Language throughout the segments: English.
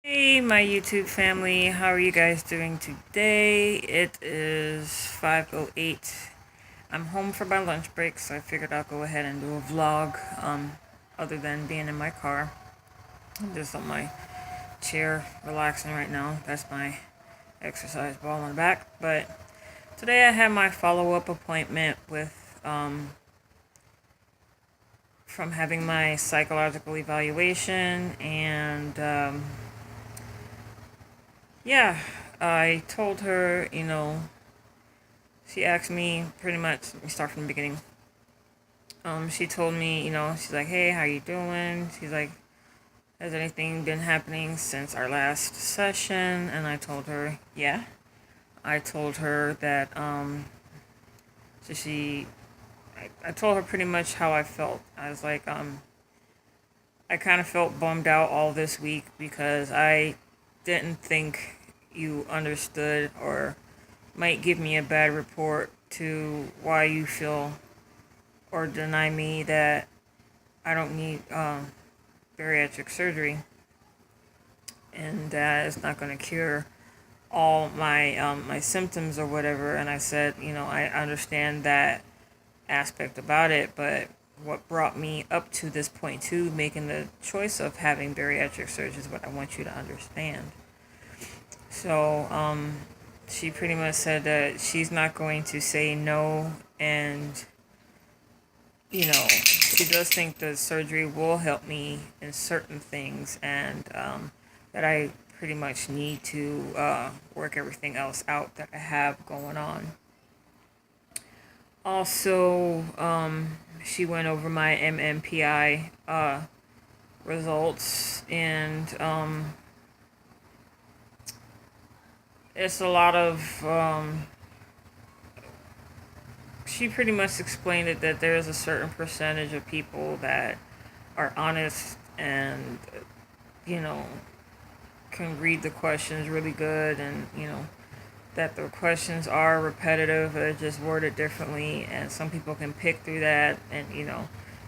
Hey, my YouTube family, how are you guys doing today? It is 5:08. I'm home for my lunch break, so I figured I'll go ahead and do a vlog, other than being in my car. I'm just on my chair relaxing right now. That's my exercise ball on the back. But today I have my follow-up appointment with, from having my psychological evaluation, and, yeah, I told her, she asked me pretty much, let me start from the beginning. She told me, she's like, hey, how you doing? She's like, has anything been happening since our last session? And I told her, yeah. I told her that, so I told her pretty much how I felt. I was like, I kind of felt bummed out all this week because I didn't think you understood or might give me a bad report to why you feel or deny me that I don't need bariatric surgery, and that it's not going to cure all my symptoms or whatever. And I said, I understand that aspect about it, but what brought me up to this point to making the choice of having bariatric surgery is what I want you to understand. So she pretty much said that she's not going to say no, and she does think the surgery will help me in certain things, and that I pretty much need to work everything else out that I have going on. Also, she went over my MMPI results, and it's a lot of she pretty much explained it that there is a certain percentage of people that are honest and can read the questions really good, and that the questions are repetitive, they're just worded differently, and some people can pick through that and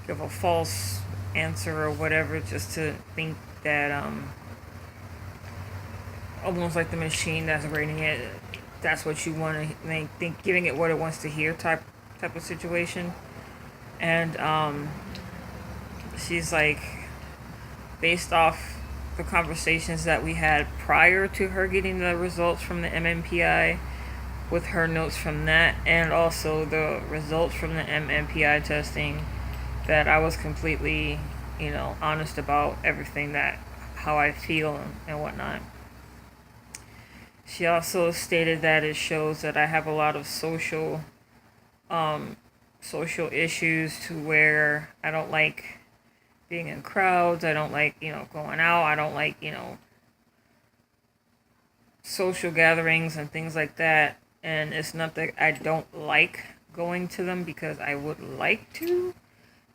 give a false answer or whatever just to think that almost like the machine that's rating it, that's what you want to think, giving it what it wants to hear type of situation. And she's like, based off the conversations that we had prior to her getting the results from the MMPI, with her notes from that, and also the results from the MMPI testing, that I was completely, honest about everything, that how I feel and whatnot. She also stated that it shows that I have a lot of social issues, to where I don't like being in crowds. I don't like, going out. I don't like, social gatherings and things like that. And it's not that I don't like going to them, because I would like to.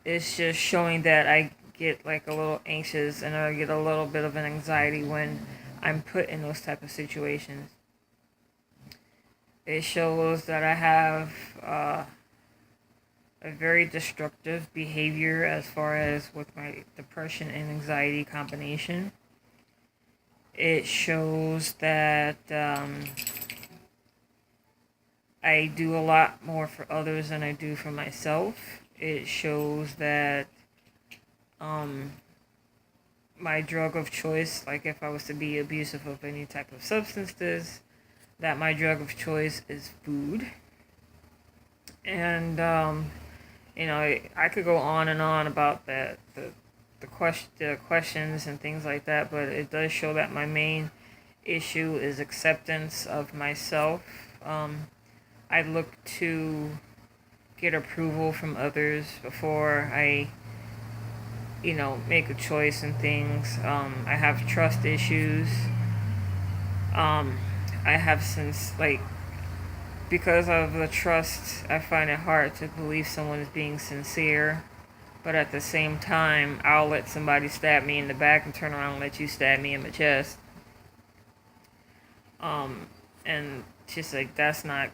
It's just showing that I get like a little anxious, and I get a little bit of an anxiety when I'm put in those type of situations. It shows that I have a very destructive behavior as far as with my depression and anxiety combination. It shows that I do a lot more for others than I do for myself. It shows that my drug of choice, like if I was to be abusive of any type of substances, that my drug of choice is food. And I could go on and on about the questions and things like that, but it does show that my main issue is acceptance of myself. I look to get approval from others before I, make a choice and things. I have trust issues. I have since, because of the trust, I find it hard to believe someone is being sincere. But at the same time, I'll let somebody stab me in the back and turn around and let you stab me in the chest. And she's like, that's not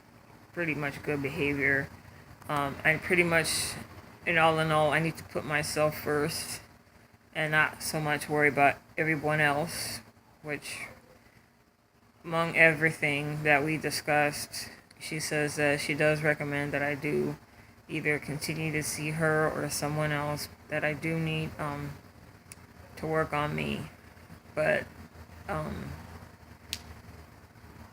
pretty much good behavior. I pretty much, in all, I need to put myself first and not so much worry about everyone else. which, among everything that we discussed, she says that she does recommend that I do either continue to see her or someone else, that I do need to work on me. But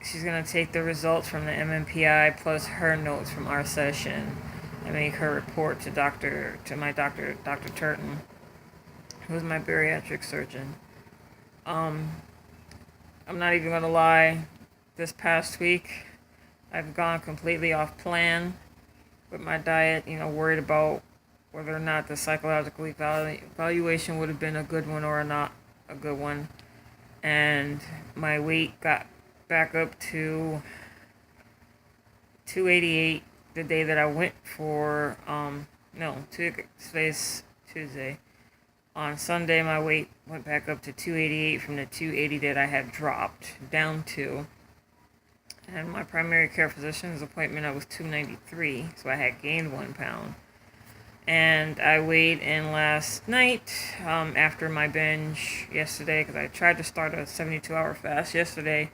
she's going to take the results from the MMPI plus her notes from our session and make her report to my doctor, Dr. Turton, who's my bariatric surgeon. I'm not even going to lie. This past week, I've gone completely off plan with my diet, worried about whether or not the psychological evaluation would have been a good one or not a good one. And my weight got back up to 288 the day that I went for, today's Tuesday. On Sunday, my weight went back up to 288 from the 280 that I had dropped down to. And my primary care physician's appointment, I was 293, so I had gained 1 pound. And I weighed in last night after my binge yesterday, because I tried to start a 72-hour fast yesterday.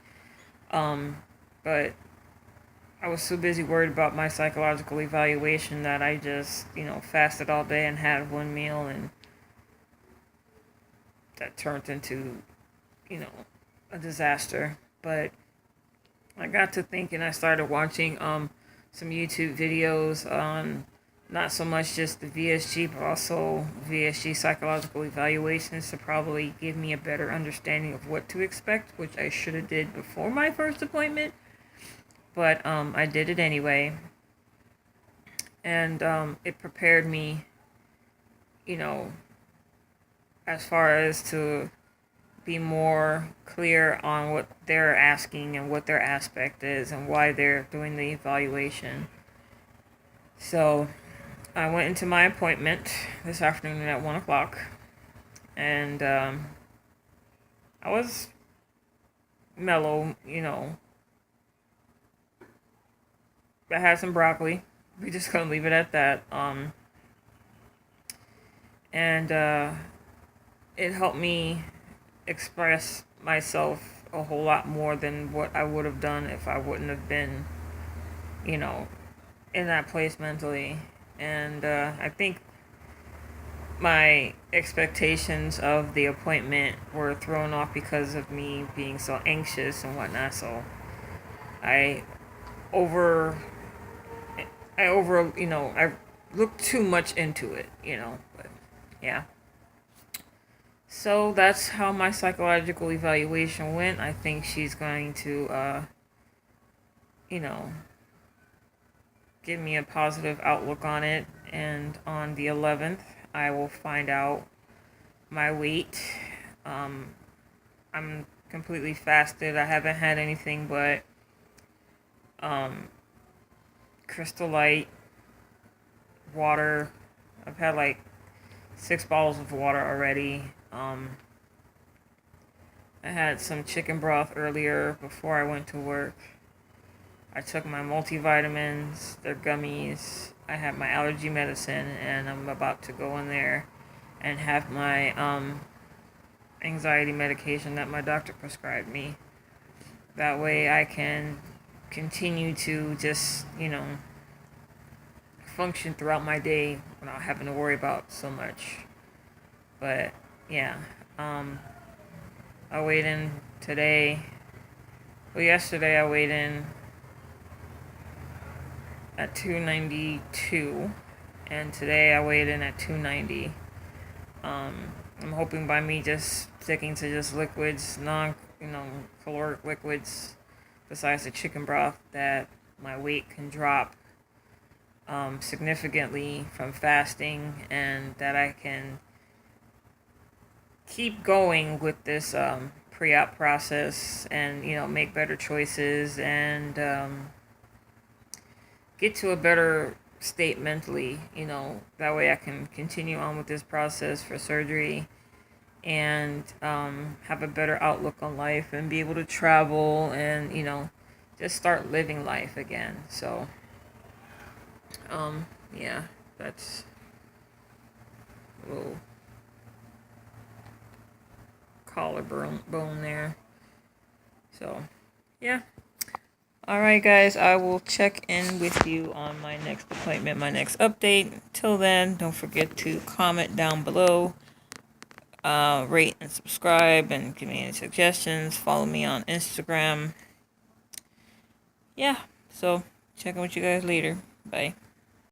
But I was so busy worried about my psychological evaluation that I just, fasted all day and had one meal, and that turned into, a disaster. But I got to thinking, I started watching some YouTube videos on not so much just the VSG, but also VSG psychological evaluations to probably give me a better understanding of what to expect, which I should have did before my first appointment. But I did it anyway. And it prepared me, as far as to be more clear on what they're asking and what their aspect is and why they're doing the evaluation. So I went into my appointment this afternoon at 1 o'clock, and I was mellow, I had some broccoli. We just couldn't leave it at that. And it helped me express myself a whole lot more than what I would have done if I wouldn't have been, in that place mentally. And I think my expectations of the appointment were thrown off because of me being so anxious and whatnot. So I looked too much into it, but yeah. So that's how my psychological evaluation went. I think she's going to, give me a positive outlook on it. And on the 11th, I will find out my weight. I'm completely fasted. I haven't had anything but Crystal Light, water. I've had like 6 bottles of water already. I had some chicken broth earlier before I went to work. I took my multivitamins, they're gummies. I have my allergy medicine, and I'm about to go in there and have my anxiety medication that my doctor prescribed me. That way I can continue to just, function throughout my day without having to worry about so much. But yeah, I weighed in today. Well, yesterday I weighed in at 292, and today I weighed in at 290. I'm hoping by me just sticking to just liquids, caloric liquids, besides the chicken broth, that my weight can drop significantly from fasting, and that I can keep going with this pre-op process and, make better choices and get to a better state mentally, that way I can continue on with this process for surgery and have a better outlook on life and be able to travel and, just start living life again. So, yeah, that's a little collarbone there. So, yeah. Alright, guys, I will check in with you on my next appointment, my next update. Till then, don't forget to comment down below, rate and subscribe, and give me any suggestions. Follow me on Instagram. Yeah, so check in with you guys later. Bye.